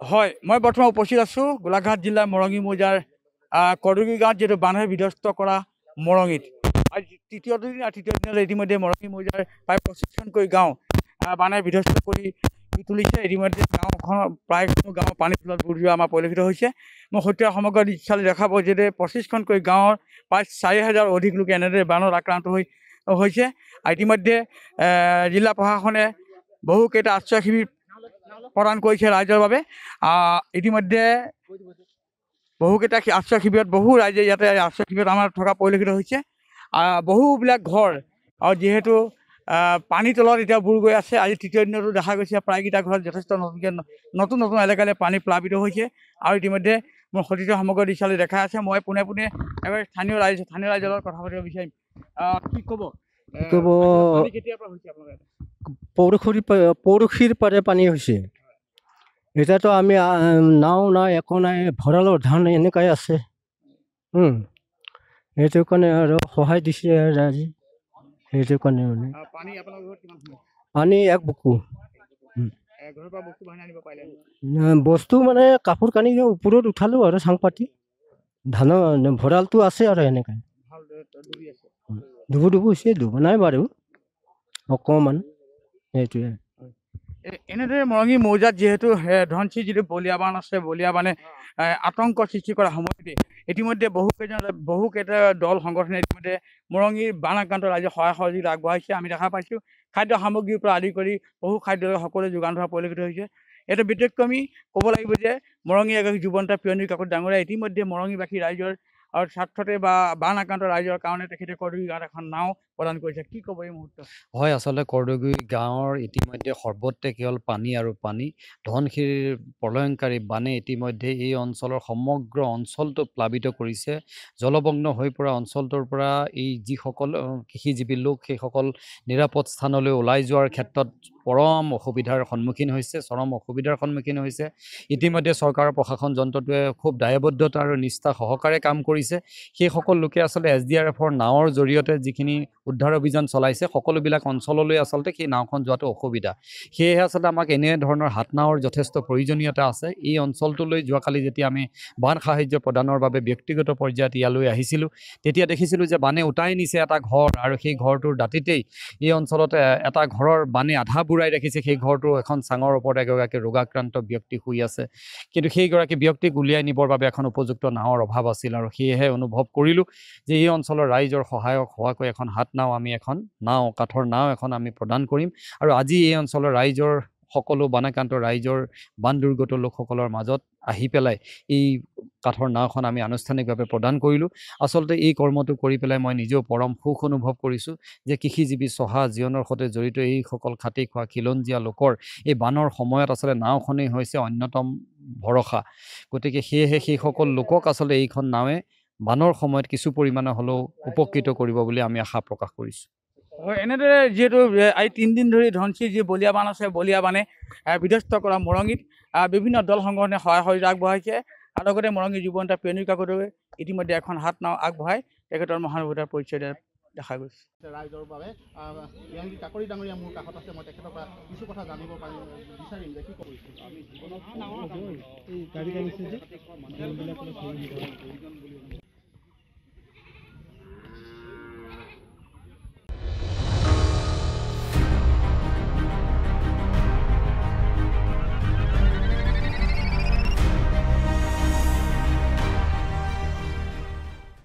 হয়, মই বৰ্তমান উপস্থিত আছোঁ গোলাঘাট জিলাৰ মৰঙী মৌজাৰ কৰদুগী গাঁৱত, যিহেতু বান্ধে বিধ্বস্ত কৰা মৰঙীত আজি তৃতীয় দিনত ইতিমধ্যে মৰঙী মৌজাৰ প্ৰায় 25খনকৈ গাঁও বানে বিধ্বস্ত কৰি তুলিছে। ইতিমধ্যে গাঁওখনৰ প্ৰায় গাঁও পানীৰ তলত বুৰ যোৱা আমাৰ পৰিলক্ষিত হৈছে। মই সত্য সমগ্ৰ দৃশ্যালি দেখাব যে 25খনকৈ গাঁৱৰ প্ৰায় 4,000 অধিক লোক এনেদৰে বানত আক্ৰান্ত হৈছে। ইতিমধ্যে জিলা প্ৰশাসনে বহুকেইটা আশ্ৰয় শিবিৰ প্ৰদান কৰিছে ৰাইজৰ বাবে। ইতিমধ্যে বহুকেইটা আশ্ৰয় শিবিৰত বহু ৰাইজে ইয়াতে আশ্ৰয় শিবিৰত আমাৰ থকা পৰিলক্ষিত হৈছে। বহুবিলাক ঘৰ আৰু যিহেতু পানীৰ তলত এতিয়া বুৰ গৈ আছে। আজি তৃতীয় দিনতো দেখা গৈছে প্ৰায়কেইটা ঘৰত যথেষ্ট নতুন এলেকালৈ পানী প্লাৱিত হৈছে। আৰু ইতিমধ্যে মোৰ সতীৰ্থ সমগ্ৰ দৃশ্যালি দেখা আছে। মই পোনে এবাৰ স্থানীয় ৰাইজৰ লগত কথা পাতিব বিচাৰিম। কি ক'ব কেতিয়াৰ পৰা হৈছে আপোনালোকে? পৰশিৰ পাৰে পানী হৈছে। এতিয়াতো আমি নাও নাই, একো নাই, ভঁৰালৰ ধান এনেকাই আছে। সেইটো কাৰণে আৰু সহায় দিছে ৰাইজে। সেইটো কাৰণে মানে পানী এক বুকু বস্তু মানে কাপোৰ কানি ওপৰত উঠালোঁ আৰু চাং পাতি। ধানৰ ভঁৰালটো আছে আৰু এনেকাই ডুবু হৈছে, ডুবা নাই বাৰু অকণমান। সেইটোৱে এনেদৰে মৰঙী মৌজাত যিহেতু ধনশিৰি যিটো বলিয়া বান আছে, বলিয়া বানে আতংক সৃষ্টি কৰাৰ সময়তে ইতিমধ্যে বহুকেইটা দল সংগঠনে ইতিমধ্যে মৰঙীৰ বান আক্ৰান্ত ৰাইজে সহায় সহযোগিতা আগবঢ়াইছে। আমি দেখা পাইছোঁ খাদ্য সামগ্ৰীৰ পৰা আদি কৰি বহু খাদ্য সকলোৱে যোগান ধৰা পৰিলক্ষিত হৈছে। এইটো ব্যতিক্ৰমী ক'ব লাগিব যে মৰঙী এগৰাকী যুৱন্ত পিয়নিৰ কাকত ডাঙৰীয়া ইতিমধ্যে মৰঙীবাসী ৰাইজৰ আৰু স্বাৰ্থতে বা বান আক্ৰান্ত ৰাইজৰ কাৰণে তেখেতে কৰদুগী গাঁৱত এখন নাও প্ৰদান কৰিছে। কি ক'ব এই মুহূৰ্তত? হয়, আচলতে কৰদুগী গাঁৱৰ ইতিমধ্যে সৰ্বত্ৰে কেৱল পানী আৰু পানী। ধনশিৰিৰ প্ৰলয়ংকাৰী বানে ইতিমধ্যে এই অঞ্চলৰ সমগ্ৰ অঞ্চলটো প্লাৱিত কৰিছে। জলমগ্ন হৈ পৰা অঞ্চলটোৰ পৰা এই যিসকল কৃষিজীৱী লোক সেইসকল নিৰাপদ স্থানলৈ ওলাই যোৱাৰ ক্ষেত্ৰত চৰম অসুবিধাৰ সন্মুখীন হৈছে। ইতিমধ্যে চৰকাৰৰ প্ৰশাসন যন্ত্ৰটোৱে খুব দায়বদ্ধতা আৰু নিষ্ঠা সহকাৰে কাম কৰিছে। সেইসকল লোকে আচলতে SDRFৰ নাৱৰ জৰিয়তে যিখিনি উদ্ধাৰ অভিযান চলাইছে, সকলোবিলাক অঞ্চললৈ আচলতে সেই নাওখন যোৱাটো অসুবিধা। সেয়েহে আচলতে আমাক এনে ধৰণৰ হাত নাৱৰ যথেষ্ট প্ৰয়োজনীয়তা আছে। এই অঞ্চলটোলৈ যোৱাকালি যেতিয়া আমি বান সাহায্য প্ৰদানৰ বাবে ব্যক্তিগত পৰ্যায়ত ইয়ালৈ আহিছিলোঁ, তেতিয়া দেখিছিলোঁ যে বানে উটাই নিছে এটা ঘৰ, আৰু সেই ঘৰটোৰ দাঁতিতেই এই অঞ্চলতে এটা ঘৰৰ বানে আধা বুৰাই ৰাখিছে। সেই ঘৰটো এখন চাঙৰ ওপৰত এগৰাকী ৰোগাক্ৰান্ত ব্যক্তি শুই আছে। কিন্তু সেইগৰাকী ব্যক্তিক উলিয়াই নিবৰ বাবে এখন উপযুক্ত নাৱৰ অভাৱ আছিল, আৰু সেয়েহে অনুভৱ কৰিলোঁ যে এই অঞ্চলৰ ৰাইজৰ সহায়ক হোৱাকৈ এখন হাত নাও, কাঠৰ নাও এখন আমি প্ৰদান কৰিম। আৰু আজি এই অঞ্চলৰ ৰাইজৰ সকলো বানাক্ৰান্ত ৰাইজৰ বান দুৰ্গত লোকসকলৰ মাজত আহি পেলাই এই কাঠৰ নাওখন আমি আনুষ্ঠানিকভাৱে প্ৰদান কৰিলোঁ। আচলতে এই কৰ্মটো কৰি পেলাই মই নিজেও পৰম সুখ অনুভৱ কৰিছোঁ যে কৃষিজীৱী চহা জীৱনৰ সৈতে জড়িত এইসকল খাটি খোৱা খিলঞ্জীয়া লোকৰ এই বানৰ সময়ত আচলতে নাওখনেই হৈছে অন্যতম ভৰসা। গতিকে সেয়েহে সেইসকল লোকক আচলতে এইখন নাৱে বানৰ সময়ত কিছু পৰিমাণে হ'লেও উপকৃত কৰিব বুলি আমি আশা প্ৰকাশ কৰিছোঁ। হয়, এনেদৰে যিহেতু আজি 3 দিন ধৰি ধনশিৰি যি বলিয়া বান আছে, বলিয়া বানে বিধ্বস্ত কৰা মৰঙীত বিভিন্ন দল সংগঠনে সহায় সহযোগিতা আগবঢ়াইছে। আৰু লগতে মৰঙী যুৱন্ত পিয়নিৰ কাকতলৈ ইতিমধ্যে এখন হাত নাও আগবঢ়াই তেখেতৰ মহানুভৱতাৰ পৰিচয় দেখা গৈছে। ৰাইজৰ বাবে পিয়নিৰ কাকৰি ডাঙৰীয়া মোৰ কাষত আছে। মই তেখেতৰ পৰা কিছু কথা জানিব বিচাৰিম যে কি কৰিছে।